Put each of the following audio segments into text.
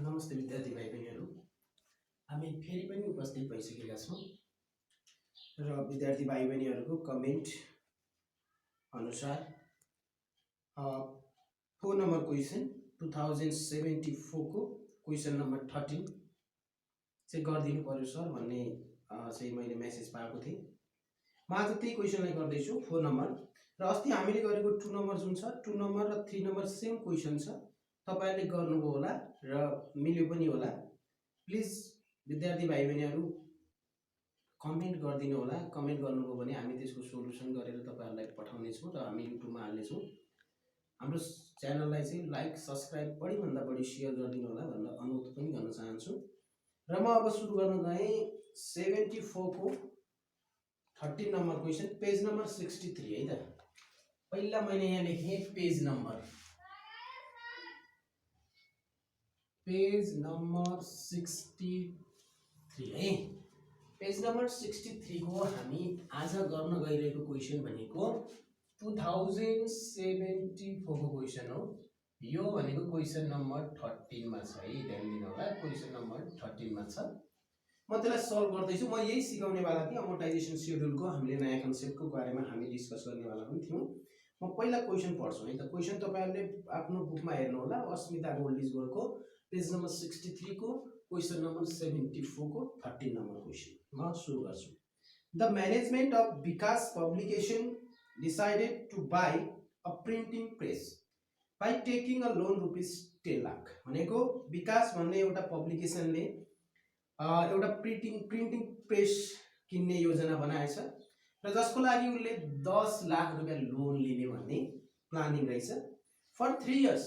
नमस्ते विद्यार्थी भाइ बहिनीहरू, हामी फेरि पनि उपस्थित भइसकेका छौँ र विद्यार्थी भाइ बहिनीहरूको कमेन्ट अनुसार 4 नम्बर क्वेसन 2074 को क्वेसन नम्बर 13 चाहिँ गरिदिनु पर्यो सर भन्ने चाहिँ मैले मेसेज पाएको थिएँ। म आज त्यही क्वेसनलाई गर्दैछु 4 नम्बर र अस्ति हामीले गरेको 2 नम्बर जुन छ 2 नम्बर र 3 नम्बर सेम क्वेसन छ। तपाईहरुले गर्नुभयो होला र मिल्यो पनि होला। प्लिज विद्यार्थी भाइ बहिनीहरू कमेन्ट गरिदिनु होला। कमेन्ट गर्नुभयो भने हामी त्यसको सोलुसन गरेर तपाईहरुलाई पठाउने छौं र हामी युट्युबमा हाल्ने छौं। हाम्रो च्यानललाई चाहिँ लाइक सब्स्क्राइब बढी भन्दा बढी शेयर गरिदिनु होला भनेर अनुरोध पनि गर्न चाहन्छु। र म अब सुरु गर्न गए 74 को 13 नम्बर क्वेसन पेज नम्बर 63 है त। पहिला मैले यहाँ लेखे पेज नम्बर 63 है। पेज नम्बर 63 को हामी आज गर्न गइरहेको क्वेसन भनेको 2074 को क्वेसन हो। यो भनेको क्वेसन नम्बर 13 मा छ है, ध्यान दिनु होला। क्वेसन नम्बर 13 मा छ। म त्यसलाई सल्भ गर्दैछु। म यही सिकाउने वाला थिएँ। अमोर्टाइजेसन शेड्युलको हामीले नयाँ कन्सेप्टको बारेमा हामी डिस्कस गर्ने वाला पनि थियौं। म पहिला क्वेसन पढ्छु है त। क्वेसन तपाईहरुले आफ्नो बुकमा हेर्नु होला। अस्मिता गोल्डिजगोलको पेज नम्बर 63 को क्वेसन नम्बर 74 को 13 नम्बर क्वेसन। म सुरु गर्छु। The management of Vikas publication decided to buy a printing press by taking a loan ₹10 lakh. भनेको विकास भन्ने एउटा पब्लिकेसनले एउटा प्रिन्टिङ प्रेस किन्ने योजना बनाएछ र जसको लागि उनले 10 लाख रुपैयाँ लोन लिने भन्ने प्लानिङ रहेछ फर 3 इयर्स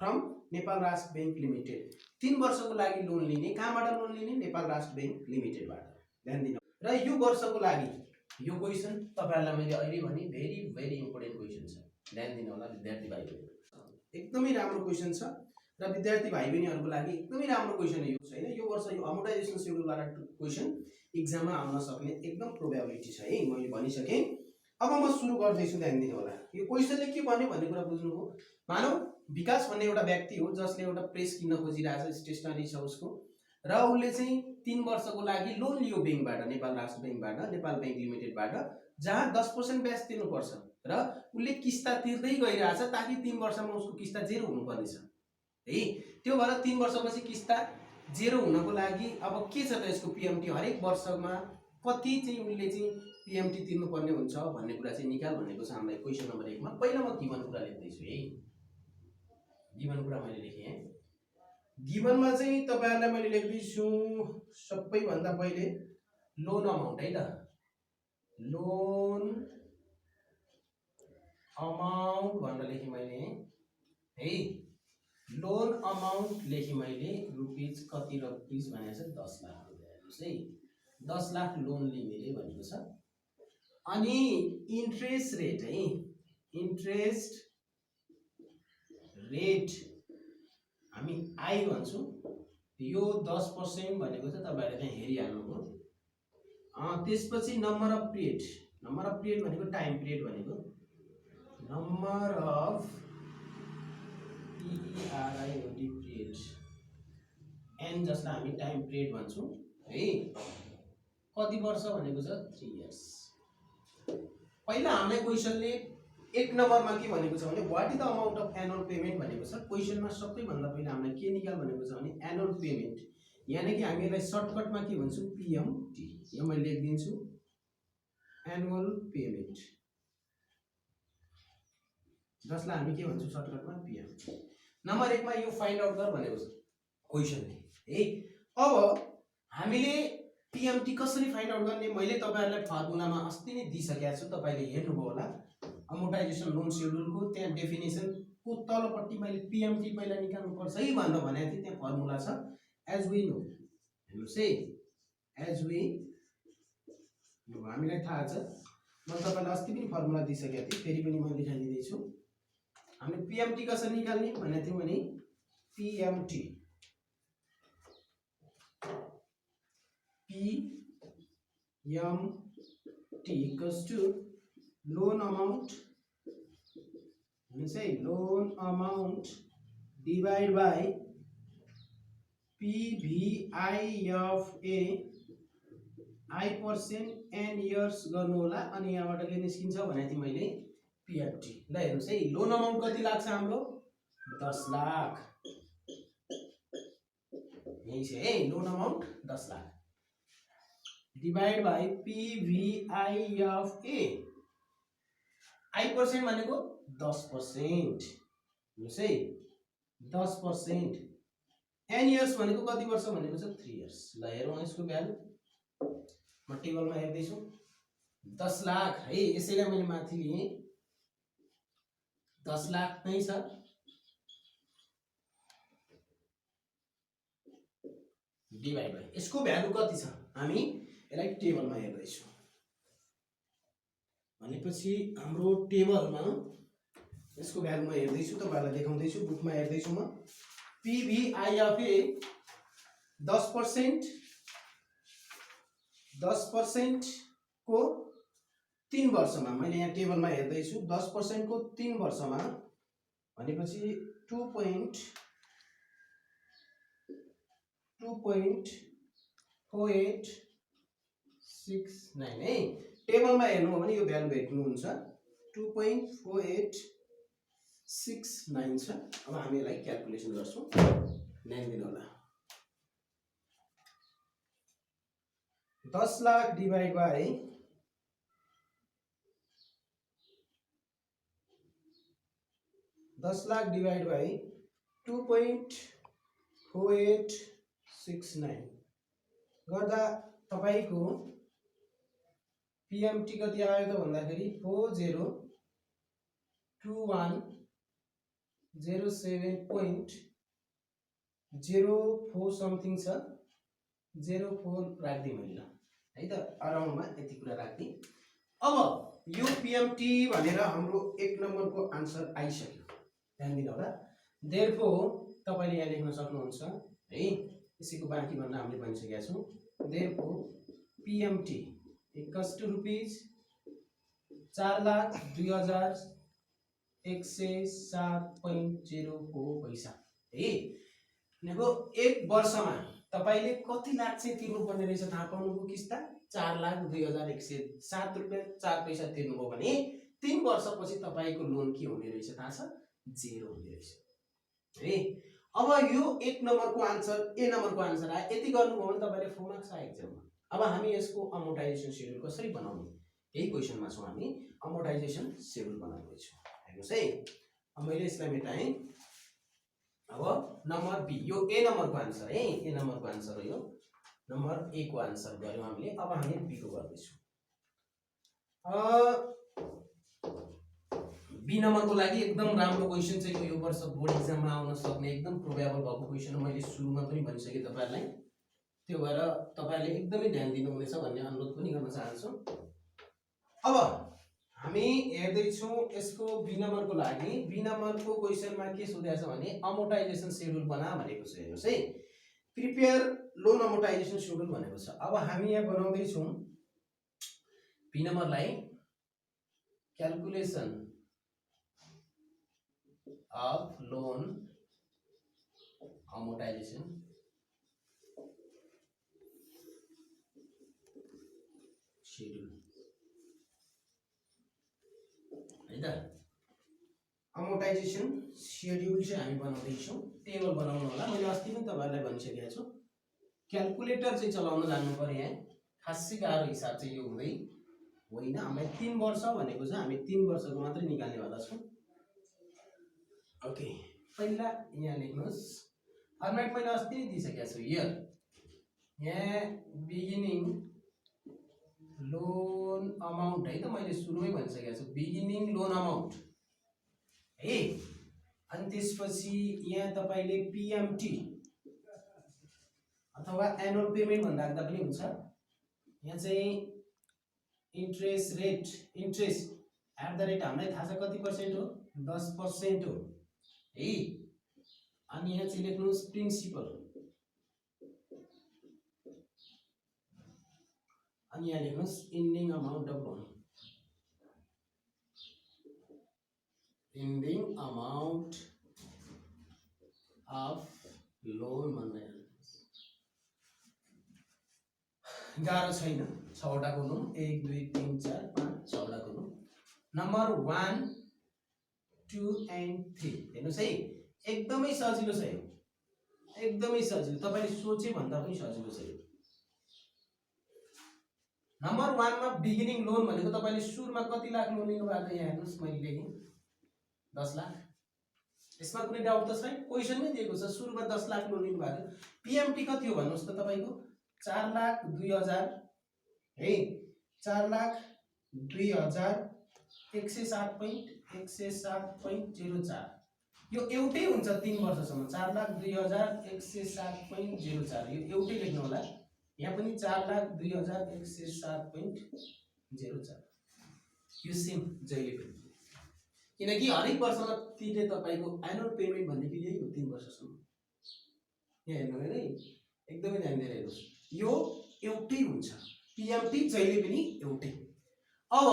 फ्रम नेपाल राष्ट्र बैंक लिमिटेड। 3 वर्षको लागि लोन लिने। कहाँबाट लोन लिने? नेपाल राष्ट्र बैंक लिमिटेडबाट। ध्यान दिनु। र यो वर्षको लागि यो क्वेसन तपाईहरुलाई मैले अहिले भने भेरी इम्पोर्टेन्ट क्वेसन छ। ध्यान दिनु होला विद्यार्थी भाइ बहिनी। एकदमै राम्रो क्वेसन छ र विद्यार्थी भाइ बहिनीहरुको लागि एकदमै राम्रो क्वेसन हो यो छैन। यो वर्ष यो अमोर्टाइजेसन शेड्युलबाट क्वेसन एक्जाममा आउन सक्ने एकदम प्रोबेबिलिटी छ है, मैले भनिसके। अब म सुरु गर्दै छु, ध्यान दिनु होला। यो क्वेसनले के भन्यो भन्ने कुरा बुझ्नुभयो। मानौ विकास भन्ने एउटा व्यक्ति हो जसले एउटा प्रेस किन्न खोजिरहेछ, स्टेशनरी छ उसको, र उसले चाहिँ 3 वर्षको लागि लोन लियो बैंकबाट, नेपाल राष्ट्र बैंकबाट, नेपाल बैंक लिमिटेडबाट, जहाँ 10% ब्याज तिर्नुपर्छ र उसले किस्ता तिर्दै गइरहेछ ताकि 3 वर्षमा उसको किस्ता जेरो हुनुपर्ने छ है। त्यो भएर 3 वर्षपछि किस्ता जेरो हुनको लागि अब के छ त यसको पीएमटी हरेक वर्षमा कति चाहिँ उनले चाहिँ पीएमटी तिर्नुपर्ने हुन्छ भन्ने कुरा चाहिँ निकाल भनेको छ हामीलाई क्वेसन नम्बर 1 मा। पहिला म गिभन कुरा लेख्दै छु है। गिभन कुरा मैले लेखे। गिभनमा चाहिँ तपाईहरुलाई मैले लेख्दै छु सबैभन्दा पहिले लोन अमाउन्ट है त। लोन अमाउन्ट भनेर लेखे मैले है। लोन अमाउन्ट लेखे मैले रुपीज कति रुपीज भनेको छ 10 लाख रुपैयाँ हेर्नुस् है। 10 लाख लोन लिनेले भनेको छ। अनि इन्ट्रेस्ट रेट है, इन्ट्रेस्ट रेट हामी आई भन्छौं। यो 10% भनेको चाहिँ तपाईहरुले त्यहाँ हेरिहाल्नुभयो। त्यसपछि number of period, number of period भनेको टाइम पिरियड भनेको नम्बर अफ पिरियड एन जसलाई हामी टाइम पिरियड भन्छौं है। कति वर्ष भनेको छ 3 इयर्स। पहिला हामीले क्वेसनले 1 नम्बरमा के भनेको छ भने what is the amount of annual payment भनेको छ। क्वेसनमा सबैभन्दा पहिला हामीले के निकाल भनेको छ भने एनुअल पेमेन्ट, यानी कि हामी यसलाई सर्टकटमा के भन्छौं पीएमटी। यो मैले लेखिदिन्छु एनुअल पेमेन्ट, जसलाई हामी के भन्छौं सर्टकटमा पीएमटी। नम्बर 1 मा यो फाइन्ड आउट गर भनेको छ क्वेसनले है। अब हामीले पीएमटी कसरी फाइन्ड आउट गर्ने मैले तपाईहरुलाई फर्मुलामा अस्ति नै दिइसकेको छु। तपाईले हेर्नुभयो होला अमोर्टाइजेसन लोन शेड्युलको त्यहाँ डेफिनेसन को तलपट्टि मैले पीएमटी पहिला निकाल्नु पर्छ है भनेर भनेको थिएँ। त्यहाँ फर्मुला छ एज वी नो। हेर्नुस् है, एज वी नो हामीलाई थाहा छ। म तपाईलाई अस्ति पनि फर्मुला दिइसकेको थिएँ, फेरि पनि म लेखाइदिँदै छु। हामीले पीएमटी कसरी निकाल्ने भनेको थियौं भने PMT equals to loan amount, say loan amount divided by PVIFA I% n years गर्नु होला अनि यहाँबाट के निस्किन्छ भने चाहिँ मैले PMT ल हेर्नुस् है लोन अमाउन्ट कति लाग्छ हाम्रो 10 लाख यही छ है loan amount 10 lakh divide by PVIFA I% भनेको 10% हेर्नुस् है 10% एन इयर्स भनेको कति वर्ष भनेको छ 3 इयर्स ल हेरौँ यसको भ्यालु म टेबलमा हेर्दैछु 10 लाख है यसैले मैले माथि लिए 10 लाख नै छ डिवाइड बाइ यसको भ्यालु कति छ हामी यसलाई टेबलमा हेर्दैछौँ भनेपछि हाम्रो टेबलमा यसको भ्यालु म हेर्दैछु तपाईहरुलाई देखाउँदैछु बुकमा हेर्दैछु म PVIFA 10% को 3 वर्षमा मैले यहाँ टेबलमा हेर्दैछु 10% को 3 वर्षमा भनेपछि 2.4869 है टेबलमा हेर्नु हो भने यो भ्यालु भेट्नुहुन्छ 2.4869 छ अब हामी यसलाई क्याल्कुलेसन गर्छौं ध्यान दिनु होला 10 लाख डिवाइड बाइ 2.4869 गर्दा तपाईको PMT कति आयो त भन्दाखेरि 402107.04 समथिङ छ 04 राख्दै मैले है त अराउन्डमा यति कुरा राख्दै अब यो PMT भनेर हाम्रो 1 नम्बरको आन्सर आइसक्यो ध्यान दिनु होला देयरफोर तपाईले यहाँ लेख्न सक्नुहुन्छ है यसैको बाँकी भन्न हामीले भनिसकेका छौं therefore PMT equals to rupees 4,02,107.04 पैसा है भनेको 1 वर्षमा तपाईले कति लाख चाहिँ तिर्नु पर्ने रहेछ थाहा पाउनुको किस्ता 4,02,107 रुपैयाँ 4 पैसा तिर्नुभयो भने 3 वर्षपछि तपाईको लोन के हुने रहेछ थाहा छ 0 हुने रहेछ है अब यो 1 नम्बरको आन्सर ए नम्बरको आन्सर आयो यति गर्नुभयो भने तपाईले 4 मार्क्स आयो एक्जाममा अब हामी यसको अमोर्टाइजेसन शेड्युल कसरी बनाउने यही क्वेशनमा छौं हामी अमोर्टाइजेसन शेड्युल बनाउँदै छौं हेर्नुस् है अब मैले यसलाई मेटाएँ अब नम्बर बी यो ए नम्बरको आन्सर है ए नम्बरको आन्सर हो यो नम्बर ए को आन्सर गर्यौं हामीले अब हामी बी को गर्दै छौं बी नम्बरको लागि एकदम राम्रो क्वेशन चाहिँ यो वर्ष बोर्ड एक्जाममा आउन सक्ने एकदम प्रोबेबल भएको क्वेशन हो मैले सुरुमा पनि भनिसके तपाईहरुलाई त्यो भएर तपाईहरुले एकदमै ध्यान दिनुहुनेछ भन्ने अनुरोध पनि गर्न चाहन्छु अब हामी हेर्दै छौं यसको बी नम्बरको लागि बी नम्बरको क्वेशनमा के सोधेको छ भने अमोर्टाइजेसन शेड्युल बना भनेको छ हेर्नुस् है प्रिपेयर लोन अमोर्टाइजेसन शेड्युल भनेको छ अब हामी यहाँ बनाउँदै छौं बी नम्बरलाई calculation of loan amortization schedule है त अमोर्टाइजेसन शेड्युल चाहिँ हामी बनाउँदै छौं टेबल बनाउनु होला मैले अस्ति पनि तपाईहरुलाई भनिसकेको छु क्याल्कुलेटर चाहिँ चलाउन जान्नु पर्यो यहाँ खासै गाह्रो हिसाब चाहिँ यो हुँदै होइन हामीलाई 3 वर्ष भनेको छ हामी 3 वर्षको मात्रै निकाल्ने वाला छौं ओके पहिला यहाँ लेख्नुस् फर्मेट मैले अस्ति नै दिइसकेको छु हियर यहाँ बिगिनिङ लोन अमाउन्ट है त मैले सुरुमै भनिसकेको छु बिगिनिङ लोन अमाउन्ट है अनि त्यसपछि यहाँ तपाईले PMT अथवा एनुअल पेमेन्ट भन्दा राख्दा पनि हुन्छ यहाँ चाहिँ interest rate interest at the rate हामीलाई थाहा छ कति पर्सेन्ट हो 10% हो है अनि यहाँ चाहिँ लेख्नुस् प्रिन्सिपल अनि यहाँ लेख्नुस् ending amount of loan ending amount of loan भन्ने गाह्रो छैन, 6 वटा गुणौँ 1 2 3 4 5 6 वटा गुणौँ। नम्बर 1 2 एन्ड 3 हेर्नुस् है, एकदमै सजिलो छ यो, एकदमै सजिलो, तपाईले सोचे भन्दा पनि सजिलो छ यो। नम्बर 1 मा बिगिनिङ लोन भनेको तपाईले सुरुमा कति लाख लोन लिनु भएको यहाँ हेर्नुस्, मैले लेखेँ 10 लाख। यसमा कुनै डाउट त छैन, क्वेशनमै दिएको छ सुरुमा 10 लाख लोन लिनु भएको। पीएमटी कति हो भन्नुस् त तपाईको 4,02,000 है, 4,02,107.107.04 यो एउटै हुन्छ 3 वर्षसम्म। 4,02,107.04 यो एउटै लेख्नु होला, यहाँ पनि 4,02,107.04 यो सेम जहिले पनि, किनकि हरेक वर्षमा तिर्ने तपाईको एनुअल पेमेन्ट भनेको यही हो 3 वर्षसम्म। यहाँ हेर्नु है, एकदमै ध्यान दिएर हेर्नुस्, यो एउटै हुन्छ, पीएमटी जहिले पनि एउटै। अब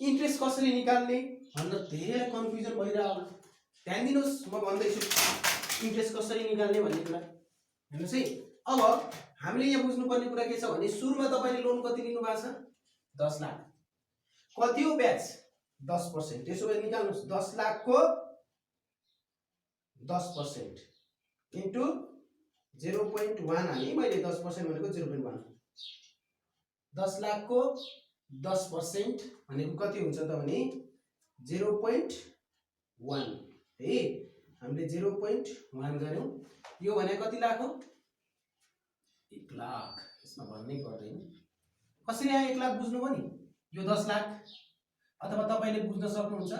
इन्ट्रेस्ट कसरी निकाल्ने भनेर धेरै कन्फ्युजन भइरहेको होला, ध्यान दिनुस्, म भन्दैछु इन्ट्रेस्ट कसरी निकाल्ने भन्ने कुरा। हेर्नुस् है, अब हामीले यहाँ बुझ्नुपर्ने कुरा के छ भने सुरुमा तपाईले लोन कति लिनु भएको छ 10 लाख, कति हो ब्याज 10%। त्यसो भए निकाल्नुस् 10 लाख को 10% इन्टु 0.1 हाले, मैले 10% भनेको 0.1, 10 लाख को 10% भनेको कति हुन्छ त भने 0.1 है, हामीले 0.1 गर्यौं। यो भने कति लाख हो 1 लाख, यसमा भन्नै पर्दैन। कसरी आयो 1 लाख बुझ्नु भयो नि, यो 10 लाख, अथवा तपाईले बुझ्न सक्नुहुन्छ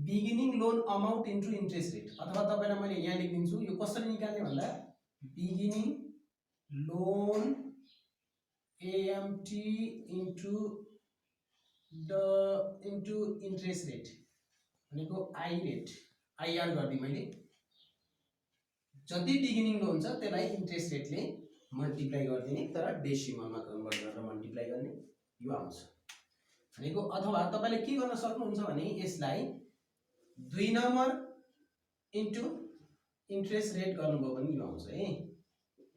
beginning loan amount into interest rate, अथवा तपाईलाई मैले यहाँ लेखिदिन्छु यो कसरी निकाल्ने भन्दा beginning loan AMT into interest rate भनेको आई रेट, आईआर गर्दै मैले जति बिगिनिङ लोन छ त्यसलाई इन्ट्रेस्ट रेटले मल्टिप्लाई गरिदिने, तर डेसिमलमा कन्भर्ट गरेर मल्टिप्लाई गर्ने, यो आउँछ भनेको। अथवा तपाईले के गर्न सक्नुहुन्छ भने यसलाई 2 नम्बर इन्टु इन्ट्रेस्ट रेट गर्नुभयो भने यो आउँछ है,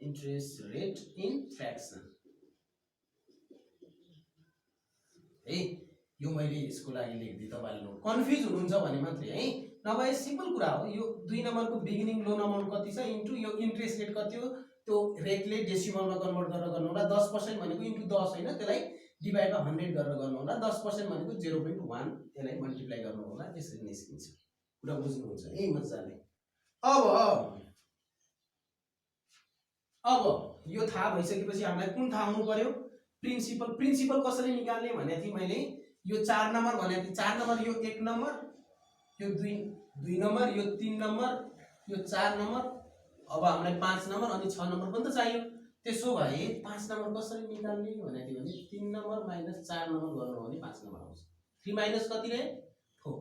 इन्ट्रेस्ट रेट इन फ्र्याक्सन है। यो मैले यसको लागि लेख्दिए तपाईहरुले कन्फ्युज हुनुहुन्छ भने मात्रै है, नभए सिम्पल कुरा हो। यो 2 नम्बरको बिगिनिङ लोन अमाउन्ट कति छ इन्टु यो इन्ट्रेस्ट रेट कति हो, त्यो रेटले डेसिमलमा कन्भर्ट गरेर गर्नु होला। 10% भनेको इन्टु 10 हैन, त्यसलाई डिभाइड बाइ 100 गरेर गर्नु होला। 10% भनेको 0.1, त्यसलाई मल्टिप्लाई गर्नु होला, त्यसरी निस्किन्छ। कुरा बुझ्नुहुन्छ है मजाले। अब यो थाहा भइसकेपछि हामीलाई कुन थाहा हुनु पर्यो, प्रिन्सिपल कसरी निकाल्ने भने थिए मैले। यो 4 नम्बर भने थिए, 4 नम्बर यो 1 नम्बर, यो 2 नम्बर, यो 3 नम्बर, यो 4 नम्बर, अब हामीलाई 5 नम्बर अनि 6 नम्बर पनि त चाहियो। त्यसो भए 5 नम्बर कसरी निकाल्ने भने थिए भने 3 नम्बर माइनस 4 नम्बर गर्नु हो भने 5 नम्बर आउँछ। 3 माइनस कति रे 4,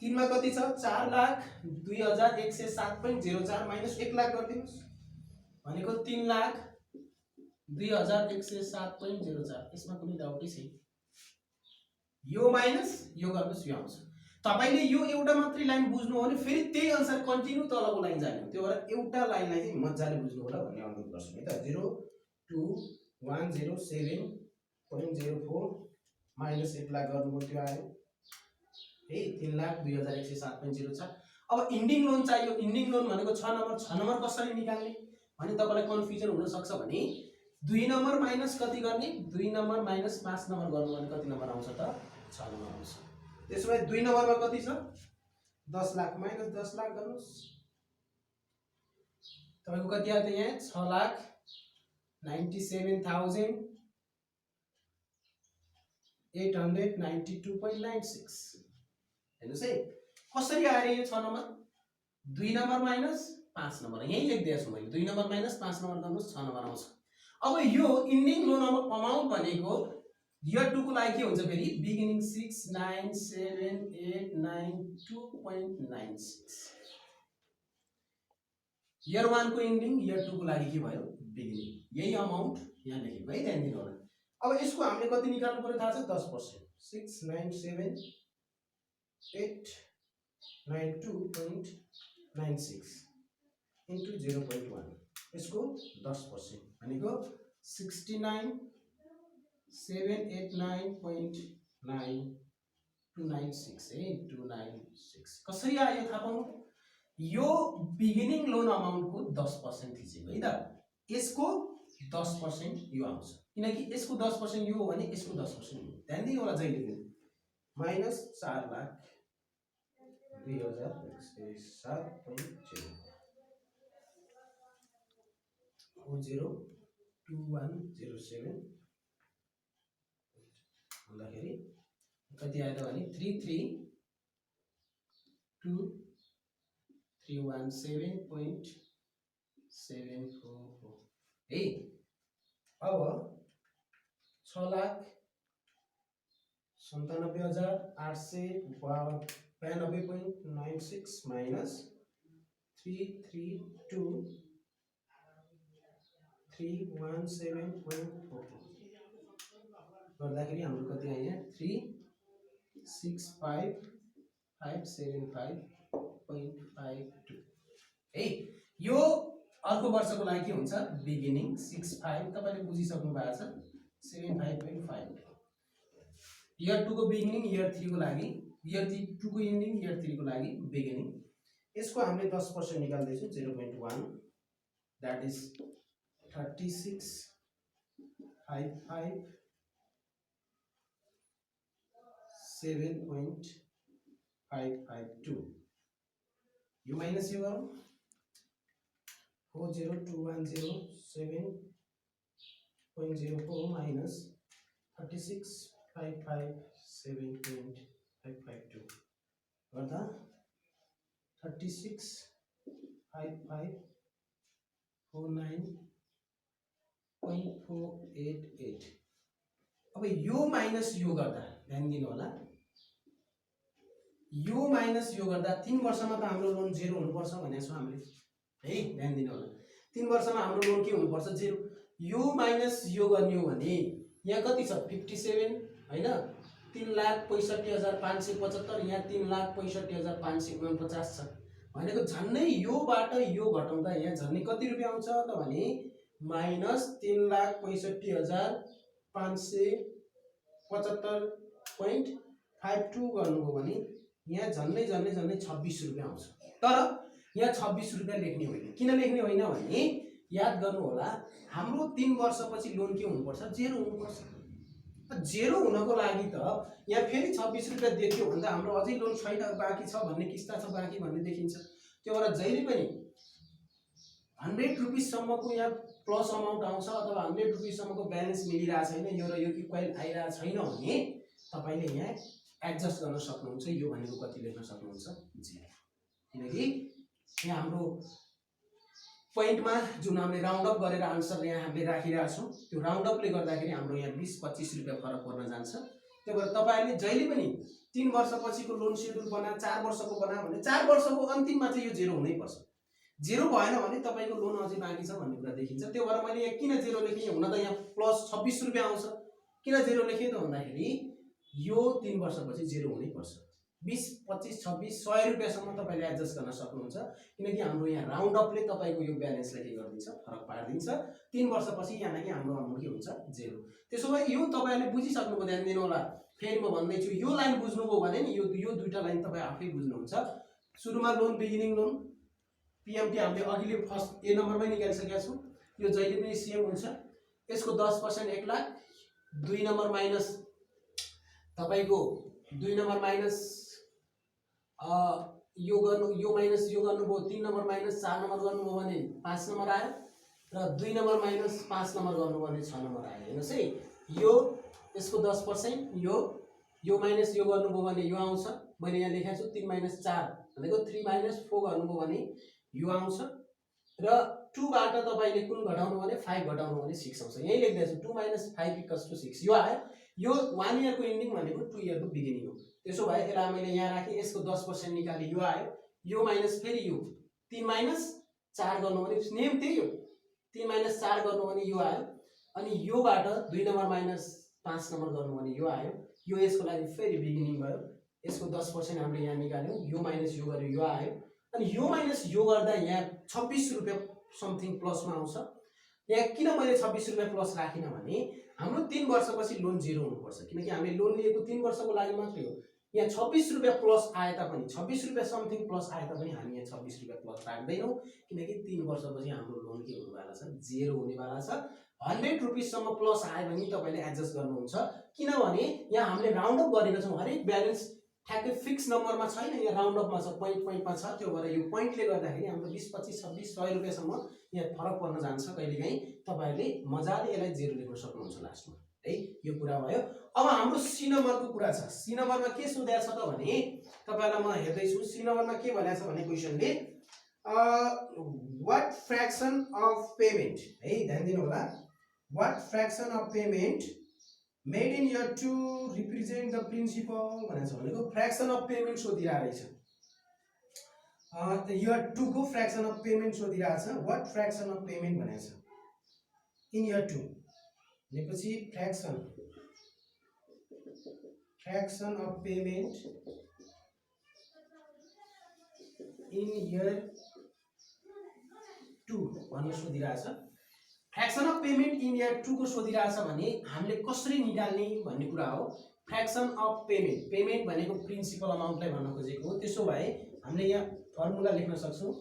3 मा कति छ 4,02,107.04 माइनस 1 लाख गर्दिनुस् भनेको 3,02,107.04। यसमा कुनै डाउटै छैन, यो माइनस यो गर्नुस् यो आउँछ। तपाईले यो एउटा मात्रै लाइन बुझ्नु हो भने फेरि त्यही अनुसार कन्टिन्यू तलको लाइन जाने हो। त्यो भएर एउटा लाइनलाई चाहिँ मजाले बुझ्नु होला भन्ने अनुरोध गर्छु है त। 0,2107.04 माइनस 1 लाख गर्नुभयो, त्यो आयो है 3,02,107.04। अब इन्डिङ लोन चाहियो। इन्डिङ लोन भनेको 6 नम्बर, 6 नम्बर कसरी निकाल्ने भने तपाईलाई कन्फ्युजन हुन सक्छ भने 2 नम्बर माइनस कति गर्ने, 2 नम्बर माइनस 5 नम्बर गर्नु भने कति नम्बर आउँछ त 6 नम्बर आउँछ। त्यसो भए 2 नम्बरमा कति छ 10 लाख माइनस 10 लाख गर्नुस्, तपाईको कति आयो त यहाँ 6,97,892.96। हेर्नुस् है कसरी आयो यो 6 नम्बर, 2 नम्बर माइनस 5 नम्बर, यही लेख्दिएको छु मैले। 2 नम्बर माइनस 5 नम्बर गर्नुस् 6 नम्बर आउँछ। अब यो इन्डिङ लोन अमाउन्ट भनेको इयर 2 को लागि के हुन्छ फेरि बिगिनिङ 6,97,892.96, इयर 1 को इन्डिङ, इयर 2 को लागि के भयो बिगिनिङ, यही अमाउन्ट यहाँ लेखेको है, ध्यान दिनु होला। अब यसको हामीले कति निकाल्नु पर्यो थाहा छ 10%, 697,892.96 इन्टु 0.1, यसको 10% भनेको 69 789.9296 है 296 कसरी आयो थाहा पाउनु यो बिगिनिङ लोन अमाउन्टको 10% थिचेको है त यसको 10% यो आउँछ किनकि यसको 10% यो हो भने यसको 10% यो ध्यान दिनु होला जहिले पनि माइनस 4,02,107.0 02107 भन्दाखेरि कति आयो त भने 332,317.744 है अब 6,97,892.96 माइनस 332,317.44 गर्दाखेरि हाम्रो कति आयो यहाँ 365,575.52 है यो अर्को वर्षको लागि के हुन्छ बिगिनिङ 65 तपाईले बुझिसक्नु भएको छ 75.5 इयर 2 को बिगिनिङ इयर 3 को लागि इयर 2 को एन्डिङ इयर 3 को लागि बिगिनिङ यसको हामीले 10% निकाल्दै छौं 0.1 दैट इज 36,557.552 यो माइनस यो गरौँ 402,107.04 minus 36,557.552 गर्दा 36,549.488 अब यो माइनस यो गर्दा ध्यान दिनु होला यो माइनस यो गर्दा 3 वर्षमा त हाम्रो लोन 0 हुनुपर्छ भनेको छौं हामीले है ध्यान दिनु होला 3 वर्षमा हाम्रो लोन के हुनुपर्छ 0 यो माइनस यो गर्ने हो भने यहाँ कति छ 57 हैन 3,65,575 यहाँ 3,65,549 छ भनेको झन्नै योबाट यो घटाउँदा यहाँ झन्नै कति रुपैयाँ आउँछ त भने माइनस 3,65,575.52 गर्नुभयो भने यहाँ झन्नै 26 रुपैयाँ आउँछ तर यहाँ 26 रुपैयाँ लेख्ने होइन किन लेख्ने होइन भने याद गर्नु होला हाम्रो 3 वर्षपछि लोन के हुनुपर्छ 0 हुनुपर्छ 0 हुनको लागि त यहाँ फेरि 26 रुपैयाँ देखियो भने त हाम्रो अझै लोन छैन बाँकी छ भन्ने किस्ता छ बाँकी भन्ने देखिन्छ त्यो भएर जहिले पनि 100 रुपैयाँ सम्मको यहाँ प्लस अमाउन्ट आउँछ अथवा 100 रुपैयाँ सम्मको ब्यालेन्स मिलिरा छैन यो र यो इक्वल आइरा छैन भने तपाईले यहाँ एडजस्ट गर्न सक्नुहुन्छ यो भनेको कति लेख्न सक्नुहुन्छ 0 किनकि यहाँ हाम्रो पोइन्टमा जुन हामीले राउन्ड अप गरेर आन्सर यहाँ हामीले राखिरहेका छौं त्यो राउन्ड अपले गर्दाखेरि हाम्रो यहाँ 20-25 रुपैयाँ फरक पर्न जान्छ त्यो भएर तपाईहरुले जहिले पनि 3 वर्षपछिको लोन शेड्युल बना 4 वर्षको बना भने 4 वर्षको अन्तिममा चाहिँ यो 0 हुनै पर्छ 0 भएन भने तपाईको लोन अझै बाँकी छ भन्ने कुरा देखिन्छ त्यो भएर मैले यहाँ किन 0 लेखे हुन त यहाँ प्लस 26 रुपैयाँ आउँछ किन 0 लेखे त भन्दाखेरि यो 3 वर्षपछि 0 हुनै पर्छ 20 25 26 100 रुपैयाँ सम्म तपाईले एडजस्ट गर्न सक्नुहुन्छ किनकि हाम्रो यहाँ राउन्ड अपले तपाईको यो ब्यालेन्सलाई के गर्दिन्छ फरक पार्दिन्छ 3 वर्षपछि यहाँदेखि हाम्रो अमाउन्ट के हुन्छ 0 त्यसो भए यो तपाईहरुले बुझिसक्नुभयो ध्यान दिनु होला फेरि म भन्दै छु यो लाइन बुझ्नुभयो भने नि यो दुईटा लाइन तपाई आफै बुझ्नुहुन्छ सुरुमा लोन बिगिनिङ लोन पीएमटी हामीले अघिले फर्स्ट ए नम्बरमै निकालिसकेका छौं यो जहिले पनि सेम हुन्छ यसको 10% 1 लाख 2 नम्बर माइनस तपाईको 2 नम्बर माइनस यो माइनस यो गर्नुभयो 3 नम्बर माइनस 4 नम्बर गर्नुभयो भने 5 नम्बर आयो र 2 नम्बर माइनस 5 नम्बर गर्नुभयो भने 6 नम्बर आयो हेर्नुस् है यो यसको 10% यो माइनस यो गर्नुभयो भने यो आउँछ मैले यहाँ लेखेको छु 3 माइनस 4 भनेको 3 माइनस 4 गर्नुभयो भने यो आउँछ र 2 बाट तपाईले कुन घटाउनु भने 5 घटाउनु भने 6 आउँछ यही लेख्दै छु 2 माइनस 5 इक्वल्स टु 6 यो आयो यो 1 इयर को एन्डिङ भनेको 2 इयर को बिगिनिङ हो त्यसो भए यसलाई मैले यहाँ राखे यसको 10% निकाले यो आयो यो माइनस फेरि यो 3 माइनस 4 गर्नु भने नेम त्यही हो 3 माइनस 4 गर्नु भने यो आयो अनि यो बाट 2 नम्बर माइनस 5 नम्बर गर्नु भने यो आयो यो यसको लागि फेरि बिगिनिङ भयो यसको 10% हामीले यहाँ निकाल्यौ यो माइनस यो गर्यो यो आयो अनि यो माइनस यो गर्दा यहाँ 26 रुपैयाँ समथिङ प्लसमा आउँछ यहाँ किन मैले 26 रुपैयाँ प्लस राखिनँ भने हाम्रो 3 वर्षपछि लोन जिरो हुनुपर्छ, किनकि हामीले लोन लिएको 3 वर्षको लागि मात्रै हो। यहाँ 26 रुपैयाँ प्लस आए तापनि 26 रुपैयाँ समथिङ प्लस आए तापनि हामी यहाँ 26 रुपैयाँ प्लस राख्दैनौँ, किनकि 3 वर्षपछि हाम्रो लोन के हुनेवाला छ, जेरो हुनेवाला छ। 100 रुपिससम्म प्लस आयो भने तपाईँले एडजस्ट गर्नुहुन्छ, किनभने यहाँ हामीले राउन्ड अप गरेका छौँ। हरेक ब्यालेन्स ठ्याक्कै फिक्स नम्बरमा छैन, यहाँ राउन्ड अपमा छ, पोइन्टमा छ। त्यो भएर यो पोइन्टले गर्दाखेरि हाम्रो 20, 25, 26, 100 रुपियाँसम्म यहाँ फरक पर्न जान्छ कहिलेकाहीँ। तपाईँहरूले मजाले यसलाई जेरो लेख्न सक्नुहुन्छ लास्टमा है। यो कुरा भयो। अब हाम्रो सी नम्बरको कुरा छ। सी नम्बरमा के सोधेको छ त भने तपाईँलाई म हेर्दैछु सी नम्बरमा के भनेको छ भने क्वेसनले व्हाट फ्र्याक्सन अफ पेमेन्ट है, ध्यान दिनु होला। What fraction of payment made in year 2 represent the principal भनेको फ्र्याक्सन अफ पेमेन्ट सोधिरहेको रहेछ। इयर 2 को फ्र्याक्सन अफ पेमेन्ट सोधिरहेको छ। व्हाट फ्र्याक्सन अफ पेमेन्ट भनेको छ इन इयर 2 भनेपछि fraction of payment in year 2 भनेर सोधिरहेछ। Fraction of payment in year 2 को सोधिरहेछ भने हामीले कसरी निकाल्ने भन्ने कुरा हो। फ्र्याक्सन अफ पेमेन्ट भनेको प्रिन्सिपल अमाउन्टलाई भन्न खोजेको हो। त्यसो भए हामीले यहाँ फर्मुला लेख्न सक्छौँ,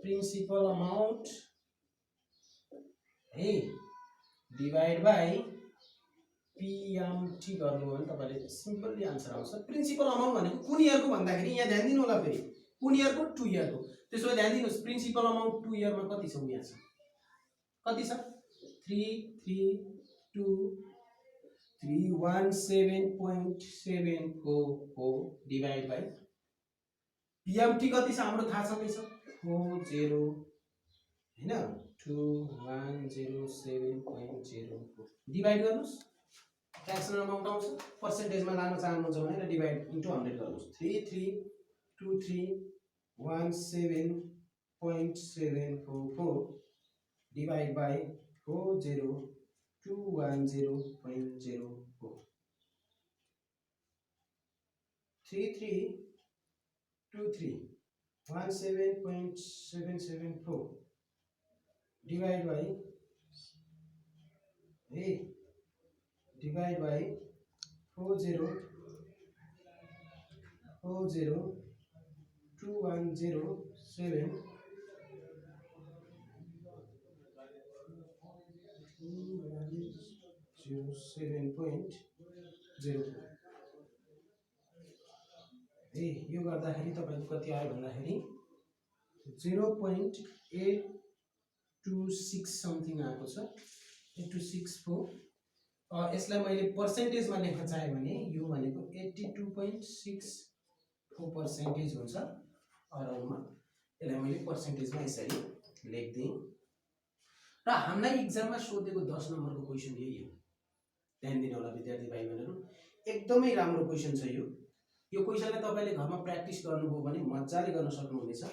प्रिन्सिपल अमाउन्ट है डिवाइड बाई पीएमटी गर्नु हो भने तपाईले सिम्पली आन्सर आउँछ। प्रिन्सिपल अमाउन्ट भनेको कुन इयरको भन्दाखेरि यहाँ ध्यान दिनु होला, फेरि कुन इयरको, 2 इयरको। त्यसो भए ध्यान दिनुहोस्, प्रिन्सिपल अमाउन्ट 2 इयरमा कति छ, यहाँ छ कति छ 332,317.74 डिवाइड बाई पीएमटी कति छ हाम्रो थाहा छँदै छ 40 हैन 2107.04 डिवाइड गर्नुस्, फ्र्याक्सनल अमाउन्ट आउँछ। पर्सेन्टेजमा लान चाहनुहुन्छ भने डिवाइड इन्टु 100 गर्नुस्। 332317.744 डिवाइड बाई 40210.04 332317.774 डिवाइड बाई 40217.04 यो गर्दाखेरि तपाईको कति आयो भन्दाखेरि 0.826 समथिङ आएको छ, 8264। यसलाई मैले पर्सेन्टेजमा लेख्न चाहे भने यो भनेको 82.64% हुन्छ अराउन्डमा। यसलाई मैले पर्सेन्टेजमा यसरी लेख्दिएँ। र हामीलाई इक्जाममा सोधेको 10 नम्बरको क्वेसन यही हो। ध्यान दिनु होला विद्यार्थी भाइ बहिनीहरु, एकदमै राम्रो क्वेसन छ यो। यो क्वेसनलाई तपाईले घरमा प्र्याक्टिस गर्नुभयो भने मजाले गर्न सक्नुहुनेछ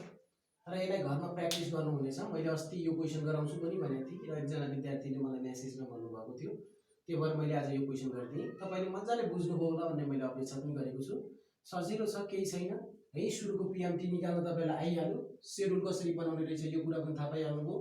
र यसलाई घरमा प्र्याक्टिस गर्नुहुनेछ। मैले अस्ति यो क्वेसन गराउँछु पनि भनेको थिएँ र एकजना विद्यार्थीले मलाई मेसेजमा भन्नुभएको थियो, त्यो भएर मैले आज यो क्वेसन गरिदिएँ। तपाईले मजाले बुझ्नुभयो होला भन्ने मैले अपेक्षा पनि गरेको छु। सजिलो छ, केही छैन है। सुरुको पीएमटी निकाल्न तपाईलाई आइहाल्यो, शेड्युल कसरी बनाउने रहेछ यो कुरा पनि थाहा पाइहाल्नुभयो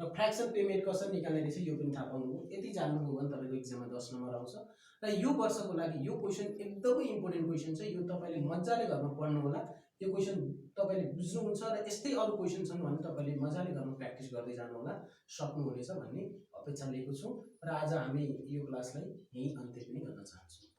र फ्र्याक्सन पेमेन्ट कसरी निकाल्ने रहेछ यो पनि थाहा पाउनुभयो। यति जान्नुभयो भने तपाईको एक्जाममा 10 नम्बर आउँछ। र यो वर्षको लागि यो क्वेसन एकदमै इम्पोर्टेन्ट क्वेसन छ। यो तपाईले मजाले घरमा पढ्नु होला। यो क्वेसन तपाईले बुझ्नुहुन्छ र यस्तै अरु क्वेसन छन् भने तपाईले मजाले घरमा प्र्याक्टिस गर्दै जानु होला, सक्नुहुनेछ भन्ने अपेक्षा लिएको छु। र आज हामी यो क्लासलाई यही अन्त्य पनि गर्न चाहन्छौँ।